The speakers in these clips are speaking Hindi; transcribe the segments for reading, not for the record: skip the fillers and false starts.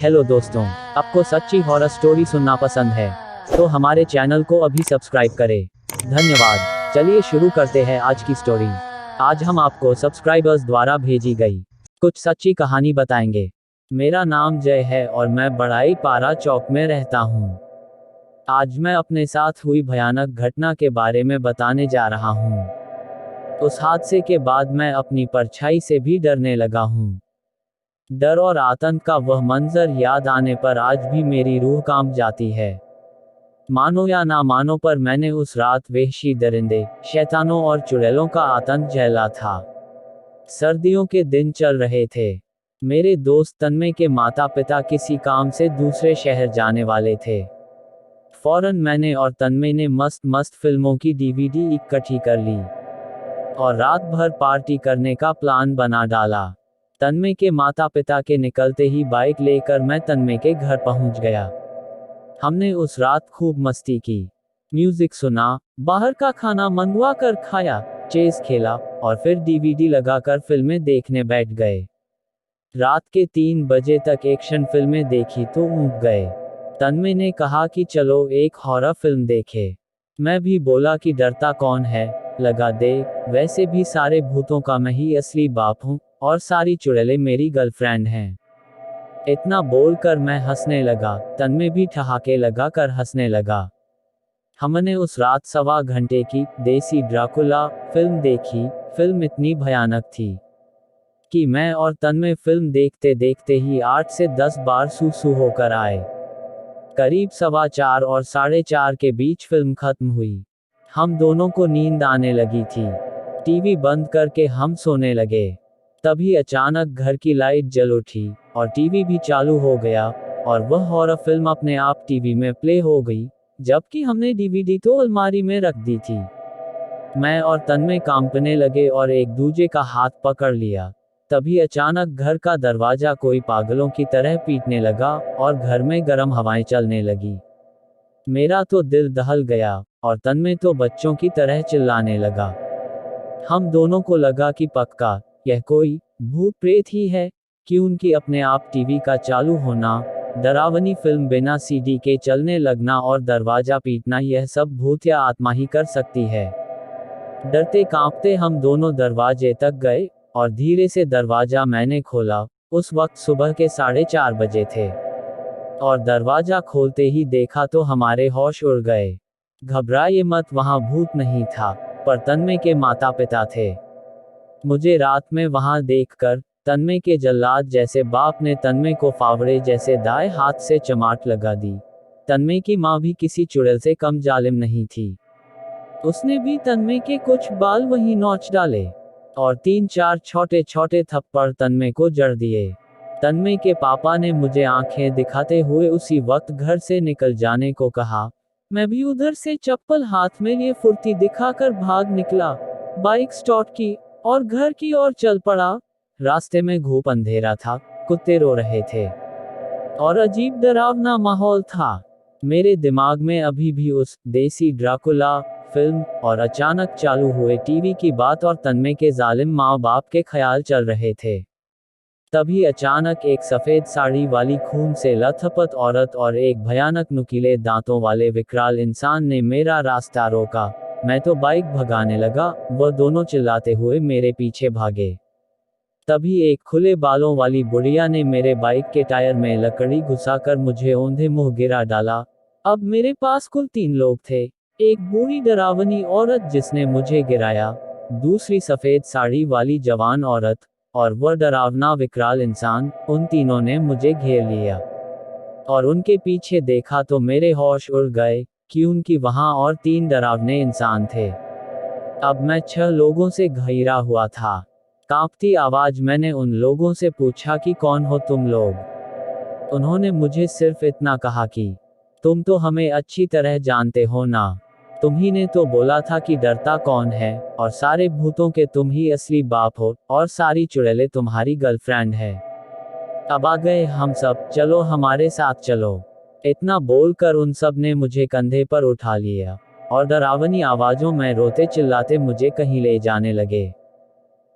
हेलो दोस्तों, आपको सच्ची हॉरर स्टोरी सुनना पसंद है तो हमारे चैनल को अभी सब्सक्राइब करें। धन्यवाद। चलिए शुरू करते हैं आज की स्टोरी। आज हम आपको सब्सक्राइबर्स द्वारा भेजी गई कुछ सच्ची कहानी बताएंगे। मेरा नाम जय है और मैं बड़ाई पारा चौक में रहता हूँ। आज मैं अपने साथ हुई भयानक घटना के बारे में बताने जा रहा हूँ। उस हादसे के बाद मैं अपनी परछाई से भी डरने लगा हूँ। डर और आतंक का वह मंजर याद आने पर आज भी मेरी रूह कांप जाती है। मानो या ना मानो पर मैंने उस रात वहशी दरिंदे, शैतानों और चुड़ैलों का आतंक झेला था। सर्दियों के दिन चल रहे थे। मेरे दोस्त तन्मय के माता पिता किसी काम से दूसरे शहर जाने वाले थे। फौरन मैंने और तन्मय ने मस्त मस्त फिल्मों की डीवीडी इकट्ठी कर ली और रात भर पार्टी करने का प्लान बना डाला। तन्मय के माता पिता के निकलते ही बाइक लेकर मैं तन्मय के घर पहुंच गया। हमने उस रात खूब मस्ती की, म्यूजिक सुना, बाहर का खाना मंगवा कर खाया, चेस खेला और फिर डीवीडी लगाकर फिल्में देखने बैठ गए। रात के 3 बजे तक एक्शन फिल्में देखी तो ऊब गए। तन्मय ने कहा कि चलो एक हॉरर फिल्म देखे। मैं भी बोला कि डरता कौन है, लगा दे, वैसे भी सारे भूतों का मैं ही असली बाप हूँ और सारी चुड़ैलें मेरी गर्लफ्रेंड हैं। इतना बोलकर मैं हंसने लगा, तन्मय भी ठहाके लगा कर हंसने लगा। हमने उस रात 1.25 घंटे की देसी ड्राकुला फिल्म देखी। फिल्म इतनी भयानक थी कि मैं और तन्मय फिल्म देखते देखते ही 8 से 10 बार सूसू होकर आए। करीब 4:15 और 4:30 के बीच फिल्म खत्म हुई। हम दोनों को नींद आने लगी थी। टीवी बंद करके हम सोने लगे। तभी अचानक घर की लाइट जल उठी और टीवी भी चालू हो गया और वह हॉरर फिल्म अपने आप टीवी में प्ले हो गई, जबकि हमने डीवीडी तो अलमारी में रख दी थी। मैं और तन्मय कांपने लगे और एक दूजे का हाथ पकड़ लिया। तभी अचानक घर का दरवाजा कोई पागलों की तरह पीटने लगा और घर में गर्म हवाएं चलने लगी। मेरा तो दिल दहल गया और तन्मय तो बच्चों की तरह चिल्लाने लगा। हम दोनों को लगा कि पक्का यह कोई भूत प्रेत ही है, कि उनकी अपने आप टीवी का चालू होना, डरावनी फिल्म बिना सीडी के चलने लगना और दरवाजा पीटना, यह सब भूत या आत्मा ही कर सकती है। डरते कांपते हम दोनों दरवाजे तक गए और धीरे से दरवाजा मैंने खोला। उस वक्त सुबह के 4:30 बजे थे और दरवाजा खोलते ही देखा तो हमारे होश उड़ गए। घबराइए मत, वहां भूत नहीं था, पर तन्मय के माता पिता थे। मुझे रात में वहां देखकर तन्मय के जल्लाद जैसे बाप ने तन्मय को फावड़े जैसे दाएं हाथ से चमाट लगा दी। तन्मय की मां भी किसी चुड़ैल से कम जालिम नहीं थी। उसने भी तन्मय के कुछ बाल वहीं नोच डाले और 3-4 छोटे छोटे थप्पड़ तन्मय को जड़ दिए। तन्मय के पापा ने मुझे आंखें दिखाते हुए उसी वक्त घर से निकल जाने को कहा। मैं भी उधर से चप्पल हाथ में लिए फुर्ती दिखाकर भाग निकला, बाइक स्टार्ट की और घर की ओर चल पड़ा। रास्ते में घूप अंधेरा था, कुत्ते रो रहे थे और अजीब डरावना माहौल था। मेरे दिमाग में अभी भी उस देसी ड्राकुला फिल्म और अचानक चालू हुए टीवी की बात और तन्मय के जालिम माँ बाप के ख्याल चल रहे थे। तभी अचानक एक सफेद साड़ी वाली खून से लथपथ औरत और एक भयानक नुकीले दांतों वाले विकराल इंसान ने मेरा रास्ता रोका। मैं तो बाइक भगाने लगा, वह दोनों चिल्लाते हुए मेरे पीछे भागे। तभी एक खुले बालों वाली बुढ़िया ने मेरे बाइक के टायर में लकड़ी घुसाकर मुझे औंधे मुंह गिरा डाला। अब मेरे पास कुल 3 लोग थे। एक बूढ़ी डरावनी औरत जिसने मुझे गिराया, दूसरी सफेद साड़ी वाली जवान औरत और वह डरावना विकराल इंसान। उन तीनों ने मुझे घेर लिया और उनके पीछे देखा तो मेरे होश उड़ गए कि उनकी वहां और 3 डरावने इंसान थे। अब मैं 6 लोगों से घिरा हुआ था। कांपती आवाज मैंने उन लोगों से पूछा कि कौन हो तुम लोग। उन्होंने मुझे सिर्फ इतना कहा कि तुम तो हमें अच्छी तरह जानते हो ना, तुम्ही ने तो बोला था कि डरता कौन है और सारे भूतों के तुम ही असली बाप हो और सारी चुड़ैलें तुम्हारी गर्लफ्रेंड है। अब आ गए हम सब, चलो हमारे साथ चलो। इतना बोलकर उन सब ने मुझे कंधे पर उठा लिया और डरावनी आवाजों में रोते चिल्लाते मुझे कहीं ले जाने लगे।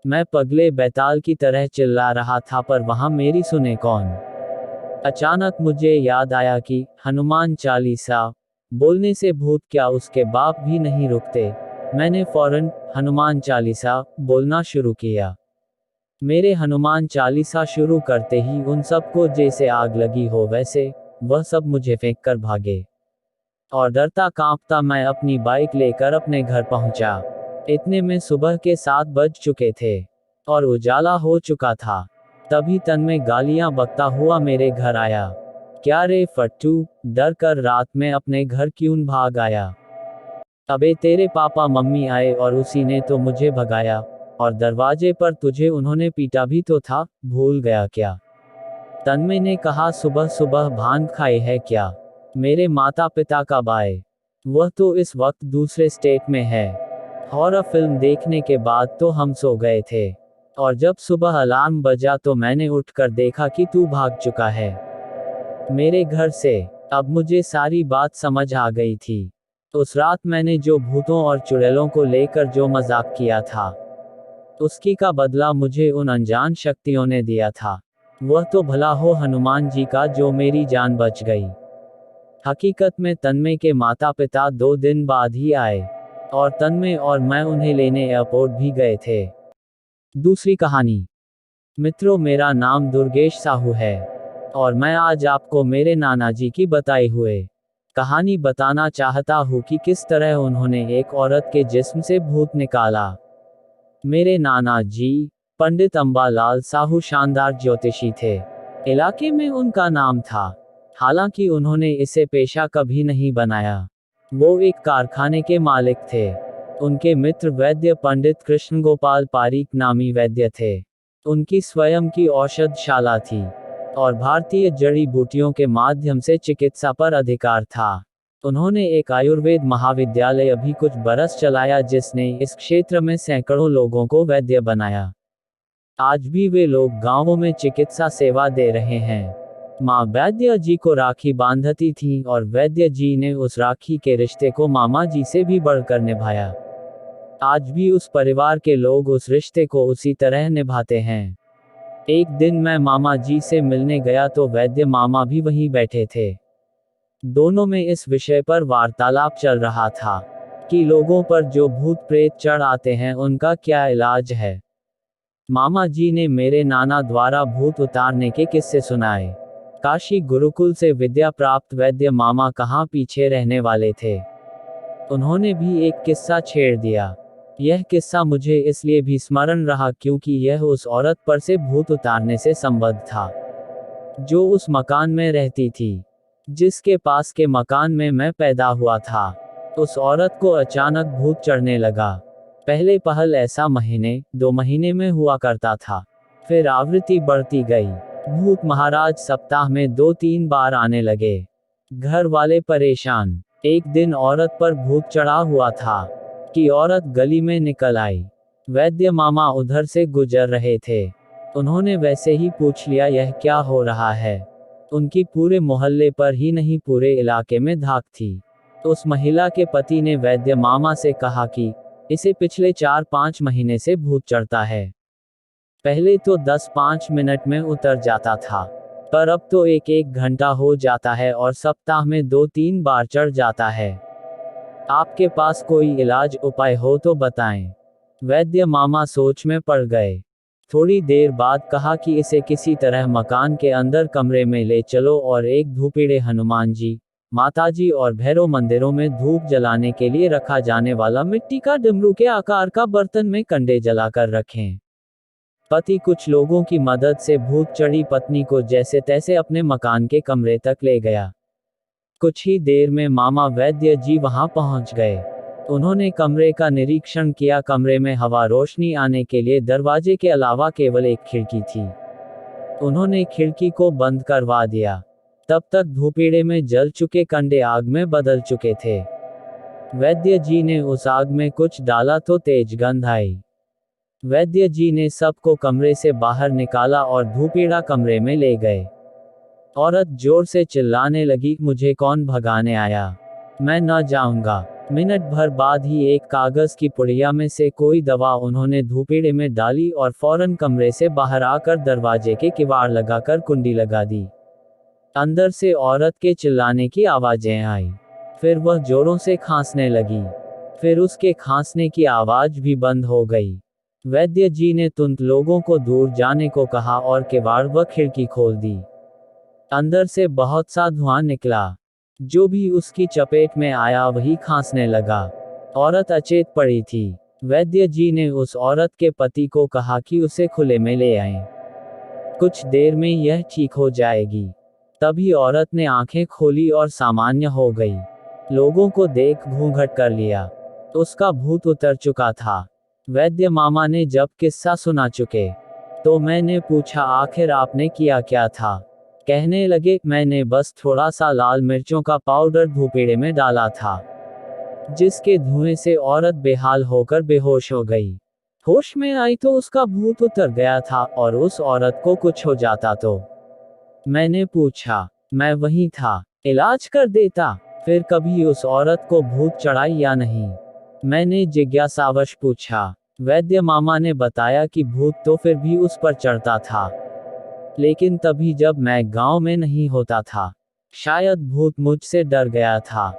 मैं पगले बैताल की तरह चिल्ला रहा था, पर वहां मेरी सुने कौन। अचानक मुझे याद आया कि हनुमान चालीसा बोलने से भूत क्या उसके बाप भी नहीं रुकते। मैंने फौरन हनुमान चालीसा बोलना शुरू किया। मेरे हनुमान चालीसा शुरू करते ही उन सबको जैसे आग लगी हो वैसे वह सब मुझे फेंक कर भागे और डरता कांपता मैं अपनी बाइक लेकर अपने घर पहुंचा। इतने में सुबह के 7 बज चुके थे और उजाला हो चुका था। तभी तन्मय गालियां बकता हुआ मेरे घर आया। क्या रे फट्टू, डर कर रात में अपने घर क्यों भाग आया? अबे तेरे पापा मम्मी आए और उसी ने तो मुझे भगाया, और दरवाजे पर तुझे उन्होंने पीटा भी तो था, भूल गया क्या? तन्मय ने कहा, सुबह सुबह भांग खाए है क्या? मेरे माता पिता कब आए? वह तो इस वक्त दूसरे स्टेट में है। हॉरर फिल्म देखने के बाद तो हम सो गए थे, और जब सुबह अलार्म बजा तो मैंने उठकर देखा कि तू भाग चुका है मेरे घर से। अब मुझे सारी बात समझ आ गई थी। उस रात मैंने जो भूतों और चुड़ैलों को लेकर जो मजाक किया था, उसकी का बदला मुझे उन अनजान शक्तियों ने दिया था। वह तो भला हो हनुमान जी का जो मेरी जान बच गई। हकीकत में तन्मय के माता पिता 2 दिन बाद ही आए, और तन्मय और मैं उन्हें लेने एयरपोर्ट भी गए थे। दूसरी कहानी। मित्रों, मेरा नाम दुर्गेश साहू है, और मैं आज आपको मेरे नाना जी की बताई हुए कहानी बताना चाहता हूँ कि किस तरह उन्होंने एक औरत के जिस्म से भूत निकाला। मेरे नाना जी पंडित अंबालाल साहू शानदार ज्योतिषी थे। इलाके में उनका नाम था, हालांकि उन्होंने इसे पेशा कभी नहीं बनाया। वो एक कारखाने के मालिक थे। उनके मित्र वैद्य पंडित कृष्ण गोपाल पारीक नामी वैद्य थे। उनकी स्वयं की औषधशाला थी, और भारतीय जड़ी बूटियों के माध्यम से चिकित्सा पर अधिकार था। उन्होंने एक आयुर्वेद महाविद्यालय अभी कुछ बरस चलाया, जिसने इस क्षेत्र में सैकड़ों लोगों को वैद्य बनाया। आज भी वे लोग गांवों में चिकित्सा सेवा दे रहे हैं। माँ वैद्य जी को राखी बांधती थी, और वैद्य जी ने उस राखी के रिश्ते को मामा जी से भी बढ़कर निभाया। आज भी उस परिवार के लोग उस रिश्ते को उसी तरह निभाते हैं। एक दिन मैं मामा जी से मिलने गया तो वैद्य मामा भी वहीं बैठे थे। दोनों में इस विषय पर वार्तालाप चल रहा था कि लोगों पर जो भूत प्रेत चढ़ आते हैं उनका क्या इलाज है। मामा जी ने मेरे नाना द्वारा भूत उतारने के किस्से सुनाए। काशी गुरुकुल से विद्या प्राप्त वैद्य मामा कहाँ पीछे रहने वाले थे। उन्होंने भी एक किस्सा छेड़ दिया। यह किस्सा मुझे इसलिए भी स्मरण रहा क्योंकि यह उस औरत पर से भूत उतारने से संबद्ध था, जो उस मकान में रहती थी, जिसके पास के मकान में मैं पैदा हुआ था। उस औरत को अचानक भूत चढ़ने लगा। पहले पहल ऐसा महीने 2 महीने में हुआ करता था, फिर आवृत्ति बढ़ती गई। भूत महाराज सप्ताह में 2-3 बार आने लगे। घर वाले परेशान। एक दिन औरत पर भूत चढ़ा हुआ था कि औरत गली में निकल आई। वैद्य मामा उधर से गुजर रहे थे। उन्होंने वैसे ही पूछ लिया, यह क्या हो रहा है? उनकी पूरे मोहल्ले पर ही नहीं पूरे इलाके में धाक थी। उस महिला के पति ने वैद्य मामा से कहा कि इसे पिछले 4-5 महीने से भूत चढ़ता है। पहले तो 10-5 मिनट में उतर जाता था, पर अब तो 1-1 घंटा हो जाता है और सप्ताह में 2-3 बार चढ़ जाता है। आपके पास कोई इलाज उपाय हो तो बताएं। वैद्य मामा सोच में पड़ गए। थोड़ी देर बाद कहा कि इसे किसी तरह मकान के अंदर कमरे में ले चलो और एक धूपीड़े हनुमान जी, माताजी और भैरव मंदिरों में धूप जलाने के लिए रखा जाने वाला मिट्टी का डमरू के आकार का बर्तन में कंडे जलाकर रखें। पति कुछ लोगों की मदद से भूत चढ़ी पत्नी को जैसे तैसे अपने मकान के कमरे तक ले गया। कुछ ही देर में मामा वैद्य जी वहां पहुंच गए। उन्होंने कमरे का निरीक्षण किया। कमरे में हवा रोशनी आने के लिए दरवाजे के अलावा केवल एक खिड़की थी। उन्होंने खिड़की को बंद करवा दिया। तब तक धूपीड़े में जल चुके कंडे आग में बदल चुके थे। वैद्य जी ने उस आग में कुछ डाला तो तेज गंध आई। वैद्य जी ने सबको कमरे से बाहर निकाला और धूपीड़ा कमरे में ले गए। औरत जोर से चिल्लाने लगी, मुझे कौन भगाने आया? मैं न जाऊंगा। मिनट भर बाद ही एक कागज की पुड़िया में से कोई दवा उन्होंने धूपीड़े में डाली और फौरन कमरे से बाहर आकर दरवाजे के किवाड़ लगाकर कुंडी लगा दी। अंदर से औरत के चिल्लाने की आवाजें आई। फिर वह जोरों से खांसने लगी। फिर उसके खांसने की आवाज भी बंद हो गई। वैद्य जी ने तुरंत लोगों को दूर जाने को कहा और किवाड़ व खिड़की खोल दी। अंदर से बहुत सा धुआं निकला। जो भी उसकी चपेट में आया वही खांसने लगा। औरत अचेत पड़ी थी। वैद्य जी ने उस औरत के पति को कहा कि उसे खुले में ले आएं। कुछ देर में यह ठीक हो जाएगी। तभी औरत ने आंखें खोली और सामान्य हो गई। लोगों को देख घूंघट कर लिया। उसका भूत उतर चुका था। वैद्य मामा ने जब किस्सा सुना चुके, तो मैंने पूछा आखिर आपने किया क्या था। कहने लगे मैंने बस थोड़ा सा लाल मिर्चों का पाउडर धूपेड़े में डाला था, जिसके धुएं से औरत बेहाल होकर बेहोश हो गई। होश में आई तो उसका भूत उतर गया था और उस औरत को कुछ हो जाता तो। मैंने पूछा, मैं वहीं था, इलाज कर देता। फिर कभी उस औरत को भूत चढ़ाई या नहीं, मैंने जिज्ञासावश पूछा। वैद्य मामा ने बताया कि भूत तो फिर भी उस पर चढ़ता था, लेकिन तभी जब मैं गांव में नहीं होता था। शायद भूत मुझसे डर गया था।